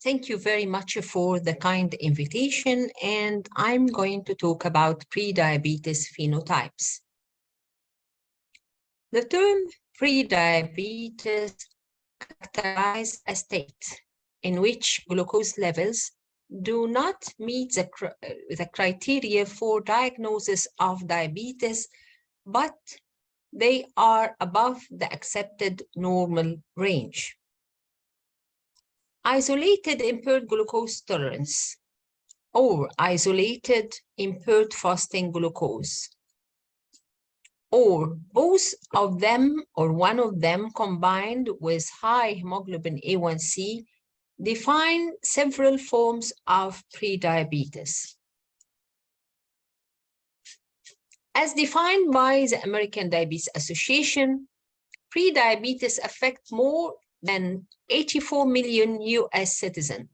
Thank you very much for the kind invitation, and I'm going to talk about prediabetes phenotypes. The term prediabetes characterizes a state in which glucose levels do not meet the criteria for diagnosis of diabetes, but they are above the accepted normal range. Isolated impaired glucose tolerance or isolated impaired fasting glucose, or both of them or one of them combined with high hemoglobin A1C define several forms of prediabetes. As defined by the American Diabetes Association, prediabetes affects more than 84 million US citizens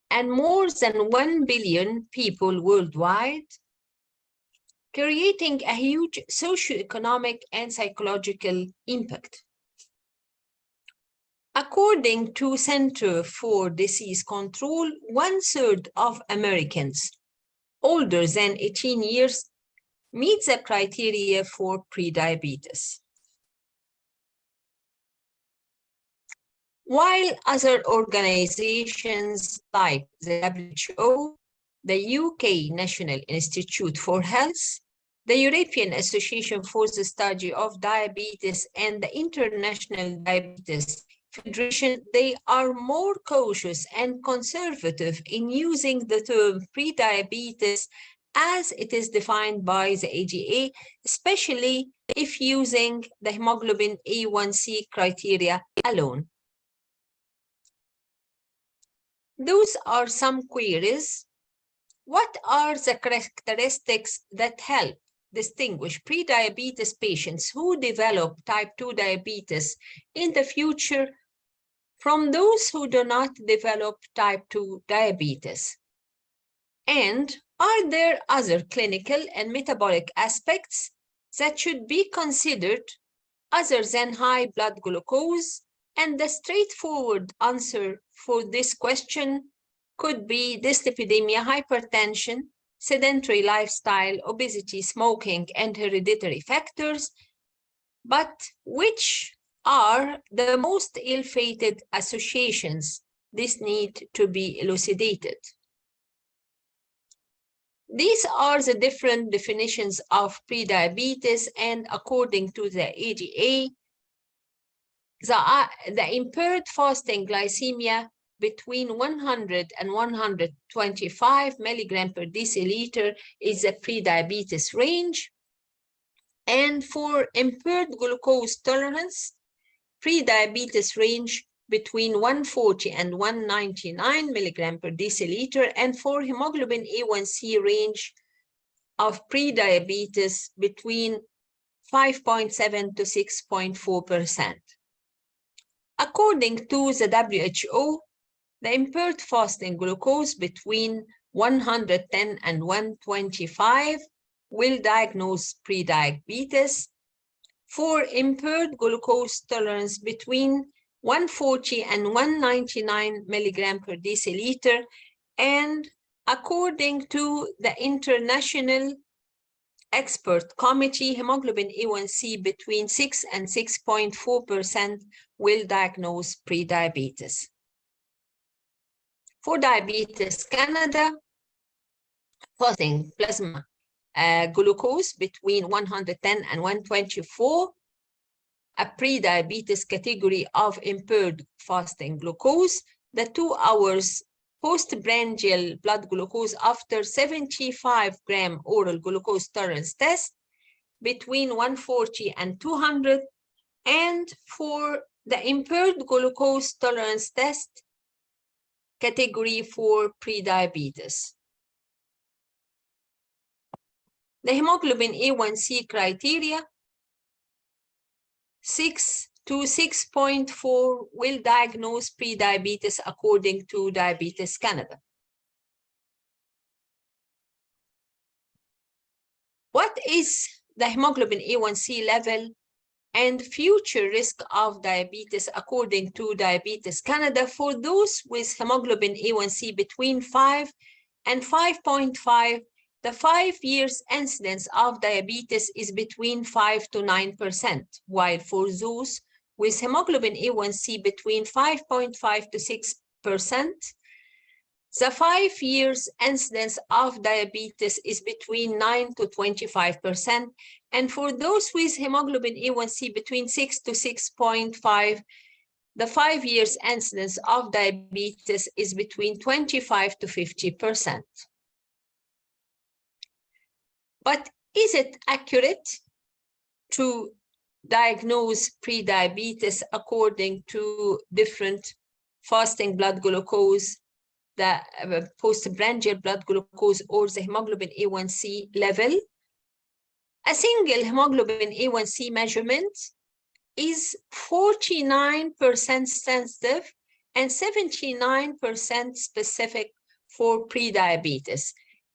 and more than 1 billion people worldwide, creating a huge socioeconomic and psychological impact. According to Center for Disease Control, 1/3 of Americans older than 18 years meet the criteria for prediabetes. While other organizations like the WHO, the UK National Institute for Health, the European Association for the Study of Diabetes, and the International Diabetes Federation, they are more cautious and conservative in using the term prediabetes as it is defined by the ADA, especially if using the hemoglobin A1C criteria alone. Those are some queries. What are the characteristics that help distinguish prediabetes patients who develop type 2 diabetes in the future from those who do not develop type 2 diabetes? And are there other clinical and metabolic aspects that should be considered other than high blood glucose? And the straightforward answer for this question could be dyslipidemia, hypertension, sedentary lifestyle, obesity, smoking, and hereditary factors, but which are the most ill-fated associations? This need to be elucidated. These are the different definitions of prediabetes, and according to the ADA, the impaired fasting glycemia between 100 and 125 milligrams per deciliter is the prediabetes range. And for impaired glucose tolerance, prediabetes range between 140 and 199 milligrams per deciliter, and for hemoglobin A1C range of prediabetes between 5.7 to 6.4%. According to the WHO, the impaired fasting glucose between 110 and 125 will diagnose prediabetes. For impaired glucose tolerance between 140 and 199 milligrams per deciliter, and according to the International Expert Committee, hemoglobin A1C between 6 and 6.4% will diagnose prediabetes. For Diabetes Canada, fasting plasma glucose between 110 and 124, a prediabetes category of impaired fasting glucose, the 2 hours postprandial blood glucose after 75-gram oral glucose tolerance test between 140 and 200, and for the impaired glucose tolerance test category for prediabetes. The hemoglobin A1C criteria, 6 to 6.4 will diagnose prediabetes according to Diabetes Canada. What is the hemoglobin A1C level and future risk of diabetes according to Diabetes Canada for those with hemoglobin A1C between 5 and 5.5. The 5 years incidence of diabetes is between 5 to 9%, while for those with hemoglobin A1C between 5.5 to 6%, the 5 years incidence of diabetes is between 9 to 25%, and for those with hemoglobin A1C between 6 to 6.5, the 5 years incidence of diabetes is between 25 to 50%. But is it accurate to diagnose prediabetes according to different fasting blood glucose, the postprandial blood glucose, or the hemoglobin A1C level? A single hemoglobin A1C measurement is 49% sensitive and 79% specific for prediabetes.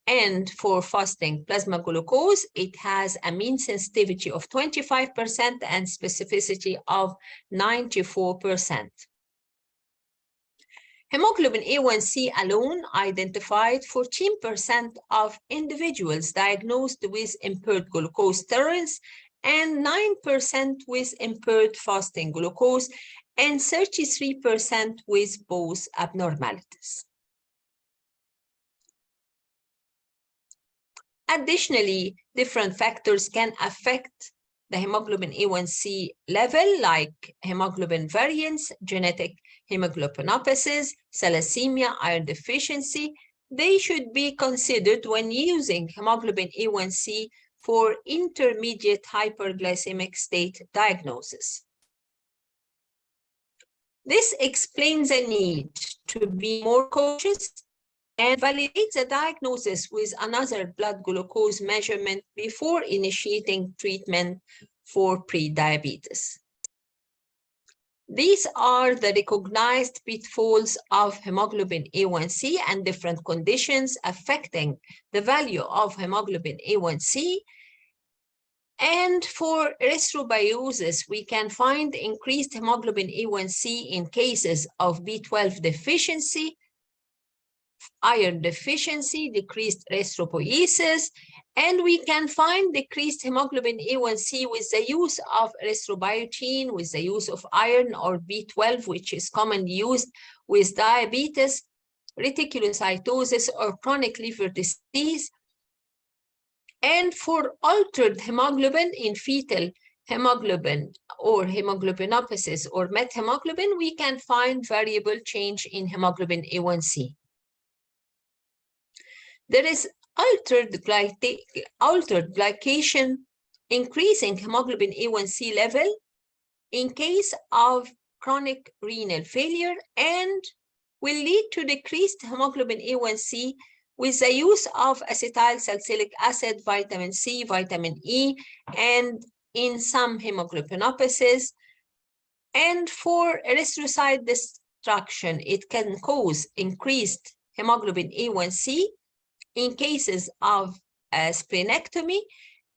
And for fasting plasma glucose, it has a mean sensitivity of 25% and specificity of 94%. Hemoglobin A1C alone identified 14% of individuals diagnosed with impaired glucose tolerance and 9% with impaired fasting glucose and 33% with both abnormalities. Additionally, different factors can affect the hemoglobin A1C level, like hemoglobin variants, genetic hemoglobinopathies, thalassemia, iron deficiency. They should be considered when using hemoglobin A1C for intermediate hyperglycemic state diagnosis. This explains the need to be more cautious and validate the diagnosis with another blood glucose measurement before initiating treatment for prediabetes. These are the recognized pitfalls of hemoglobin A1C and different conditions affecting the value of hemoglobin A1C. And for erythrobiosis, we can find increased hemoglobin A1C in cases of B12 deficiency, iron deficiency, decreased erythropoiesis, and we can find decreased hemoglobin A1C with the use of erythrobiotin, with the use of iron or B12, which is commonly used with diabetes, reticulocytosis, or chronic liver disease. And for altered hemoglobin in fetal hemoglobin or hemoglobinopathies or methemoglobin, we can find variable change in hemoglobin A1C. There is altered glycation, increasing hemoglobin A1C level in case of chronic renal failure, and will lead to decreased hemoglobin A1C with the use of acetyl salicylic acid, vitamin C, vitamin E, and in some hemoglobinopathies. And for erythrocyte destruction, it can cause increased hemoglobin A1C in cases of splenectomy,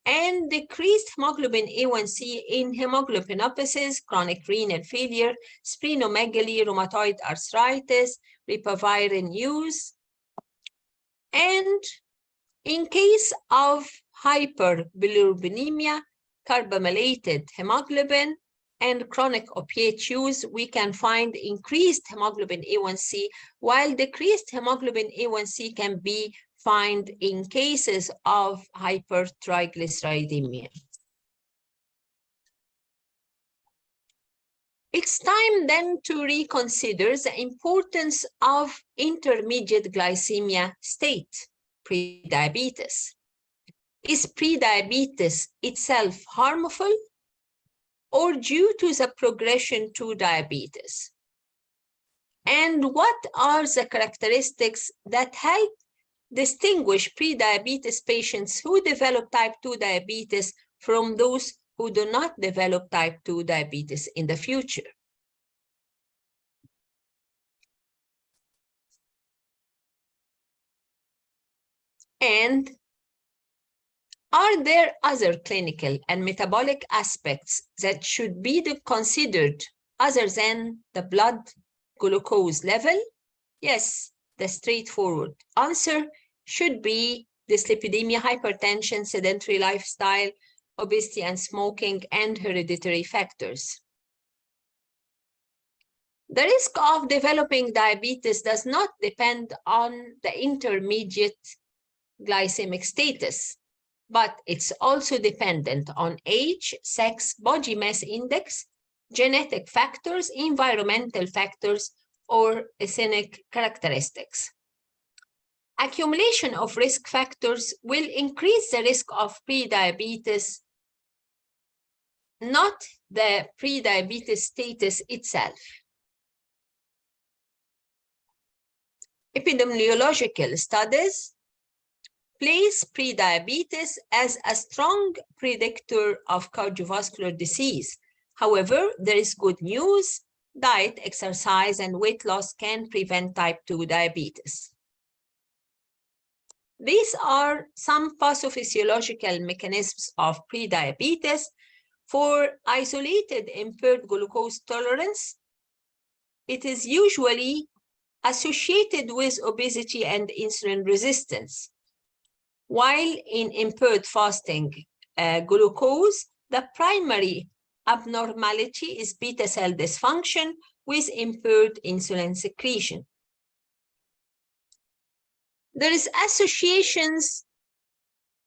and decreased hemoglobin A1C in hemoglobinopathies, chronic renal failure, splenomegaly, rheumatoid arthritis, ribavirin use. And in case of hyperbilirubinemia, carbamylated hemoglobin, and chronic opiate use, we can find increased hemoglobin A1C, while decreased hemoglobin A1C can be found in cases of hypertriglyceridemia. It's time then to reconsider the importance of intermediate glycemia state, prediabetes. Is prediabetes itself harmful or due to the progression to diabetes? And what are the characteristics that help distinguish prediabetes patients who develop type 2 diabetes from those who do not develop type 2 diabetes in the future? And Are there other clinical and metabolic aspects that should be considered other than the blood glucose level? Yes, the straightforward answer should be dyslipidemia, hypertension, sedentary lifestyle, obesity and smoking, and hereditary factors. The risk of developing diabetes does not depend on the intermediate glycemic status, but it's also dependent on age, sex, body mass index, genetic factors, environmental factors, or ethnic characteristics. Accumulation of risk factors will increase the risk of prediabetes, not the prediabetes status itself. Epidemiological studies place prediabetes as a strong predictor of cardiovascular disease. However, there is good news. Diet, exercise, and weight loss can prevent type 2 diabetes. These are some pathophysiological mechanisms of prediabetes. For isolated impaired glucose tolerance, it is usually associated with obesity and insulin resistance. While in impaired fasting glucose, the primary abnormality is beta cell dysfunction with impaired insulin secretion. There is associations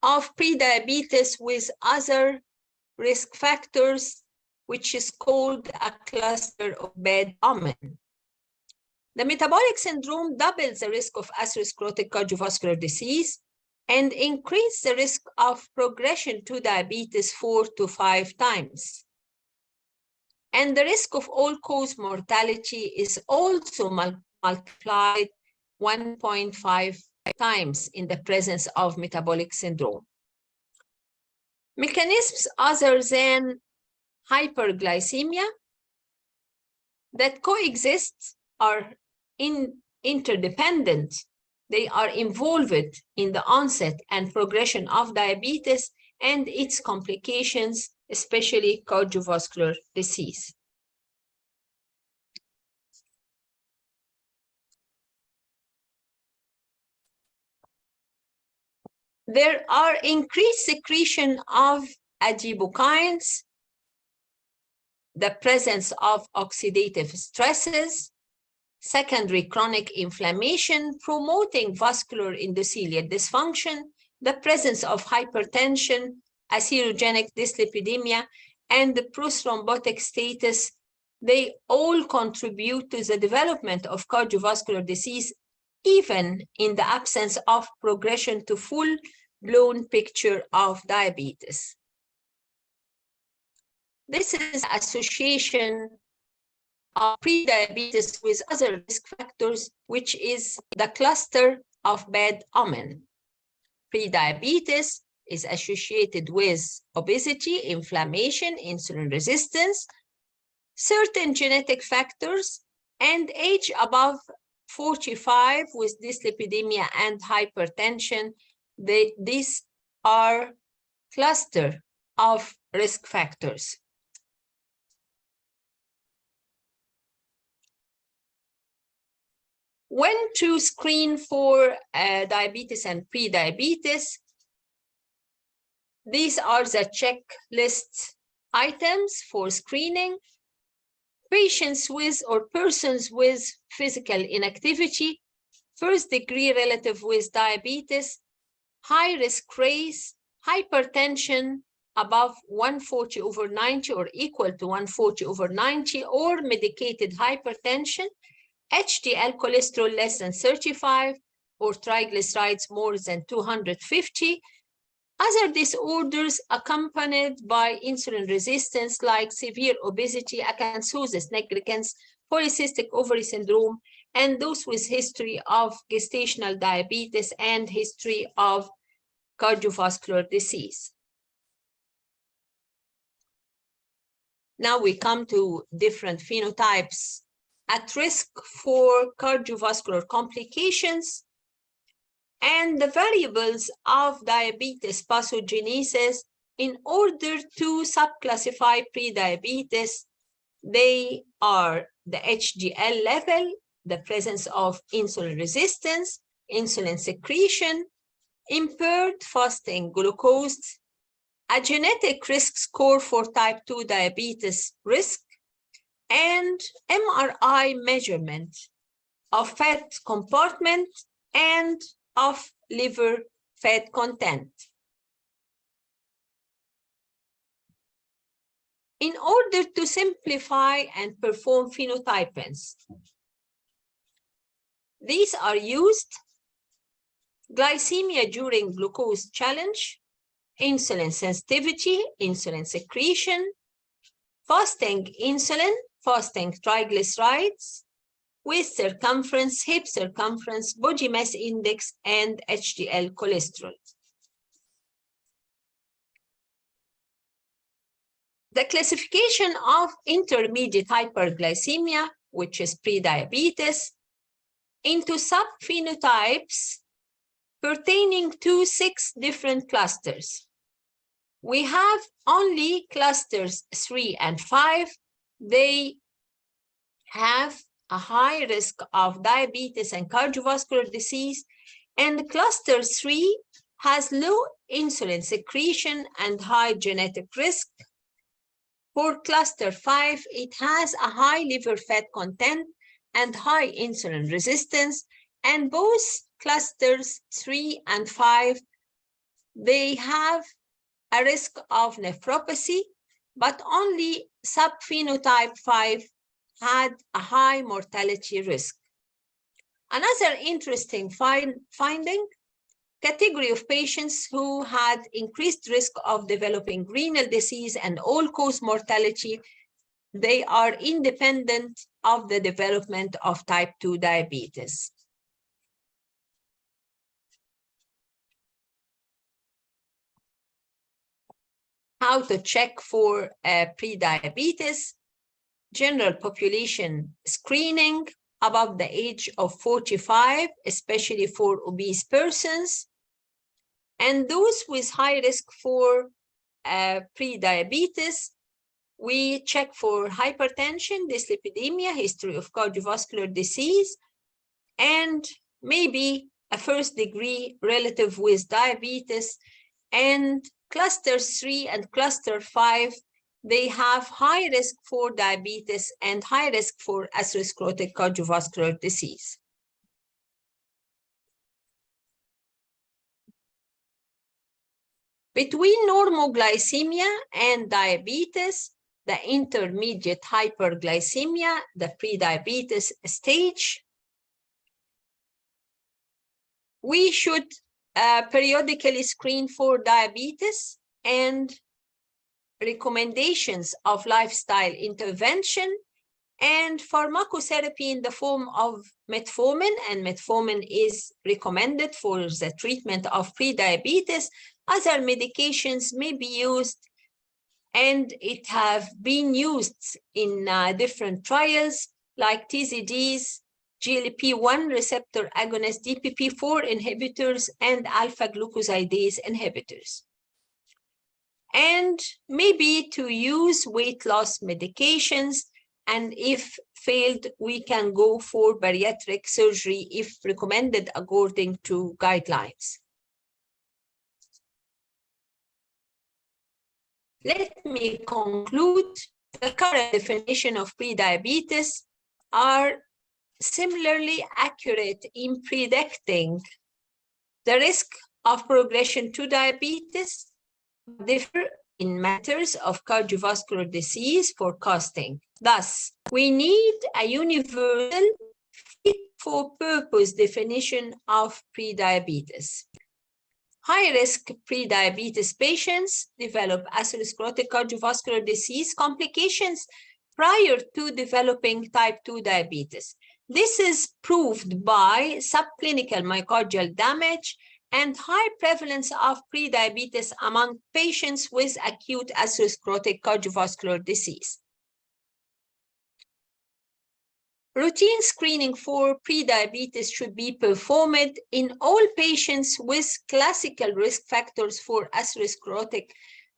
of prediabetes with other risk factors, which is called a cluster of bad omen. The metabolic syndrome doubles the risk of atherosclerotic cardiovascular disease and increases the risk of progression to diabetes 4 to 5 times. And the risk of all-cause mortality is also multiplied 1.5 times in the presence of metabolic syndrome. Mechanisms other than hyperglycemia that coexist are interdependent. They are involved in the onset and progression of diabetes and its complications, especially cardiovascular disease. There are increased secretion of adipokines, the presence of oxidative stresses, secondary chronic inflammation promoting vascular endothelial dysfunction, the presence of hypertension, atherogenic dyslipidemia, and the prosthrombotic status. They all contribute to the development of cardiovascular disease, even in the absence of progression to full-blown picture of diabetes. This is association of prediabetes with other risk factors, which is the cluster of bad omen. Prediabetes is associated with obesity, inflammation, insulin resistance, certain genetic factors, and age above 45 with dyslipidemia and hypertension. These are cluster of risk factors. When to screen for diabetes and prediabetes, these are the checklist items for screening. Patients with or persons with physical inactivity, first degree relative with diabetes, high risk race, hypertension above 140/90 or equal to 140/90, or medicated hypertension, HDL cholesterol less than 35, or triglycerides more than 250, other disorders accompanied by insulin resistance like severe obesity, acanthosis nigricans, polycystic ovary syndrome, and those with history of gestational diabetes and history of cardiovascular disease. Now we come to different phenotypes at risk for cardiovascular complications. and the variables of diabetes pathogenesis in order to subclassify prediabetes. They are the HDL level, the presence of insulin resistance, insulin secretion, impaired fasting glucose, a genetic risk score for type 2 diabetes risk, and MRI measurement of fat compartment and of liver fat content. In order to simplify and perform phenotypings, these are used: glycemia during glucose challenge, insulin sensitivity, insulin secretion, fasting insulin, fasting triglycerides, waist circumference, hip circumference, body mass index, and HDL cholesterol. The classification of intermediate hyperglycemia, which is prediabetes, into subphenotypes pertaining to 6 different clusters. We have only clusters 3 and 5. They have a high risk of diabetes and cardiovascular disease, and cluster 3 has low insulin secretion and high genetic risk. For cluster 5, it has a high liver fat content and high insulin resistance, and both clusters 3 and 5, they have a risk of nephropathy, but only subphenotype 5 had a high mortality risk. Another interesting finding, category of patients who had increased risk of developing renal disease and all-cause mortality, they are independent of the development of type 2 diabetes. How to check for prediabetes? General population screening above the age of 45, especially for obese persons, and those with high risk for prediabetes. We check for hypertension, dyslipidemia, history of cardiovascular disease, and maybe a first-degree relative with diabetes. And cluster 3 and cluster 5, they have high risk for diabetes and high risk for atherosclerotic cardiovascular disease. Between normoglycemia and diabetes, the intermediate hyperglycemia, the prediabetes stage, we should periodically screen for diabetes, and recommendations of lifestyle intervention and pharmacotherapy in the form of metformin, and metformin is recommended for the treatment of prediabetes. Other medications may be used, and it have been used in different trials like TZDs, GLP-1 receptor agonist, DPP-4 inhibitors, and alpha-glucosidase inhibitors. And maybe to use weight loss medications, and if failed, we can go for bariatric surgery if recommended according to guidelines. Let me conclude. The current definition of prediabetes are similarly accurate in predicting the risk of progression to diabetes, differ in matters of cardiovascular disease forecasting. Thus, we need a universal fit-for-purpose definition of prediabetes. High-risk prediabetes patients develop atherosclerotic cardiovascular disease complications prior to developing type 2 diabetes. This is proved by subclinical myocardial damage and high prevalence of prediabetes among patients with acute atherosclerotic cardiovascular disease. Routine screening for prediabetes should be performed in all patients with classical risk factors for atherosclerotic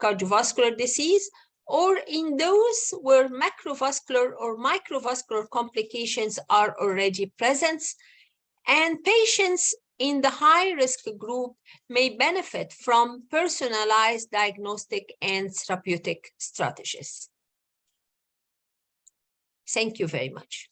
cardiovascular disease, or in those where macrovascular or microvascular complications are already present, and patients in the high-risk group may benefit from personalized diagnostic and therapeutic strategies. Thank you very much.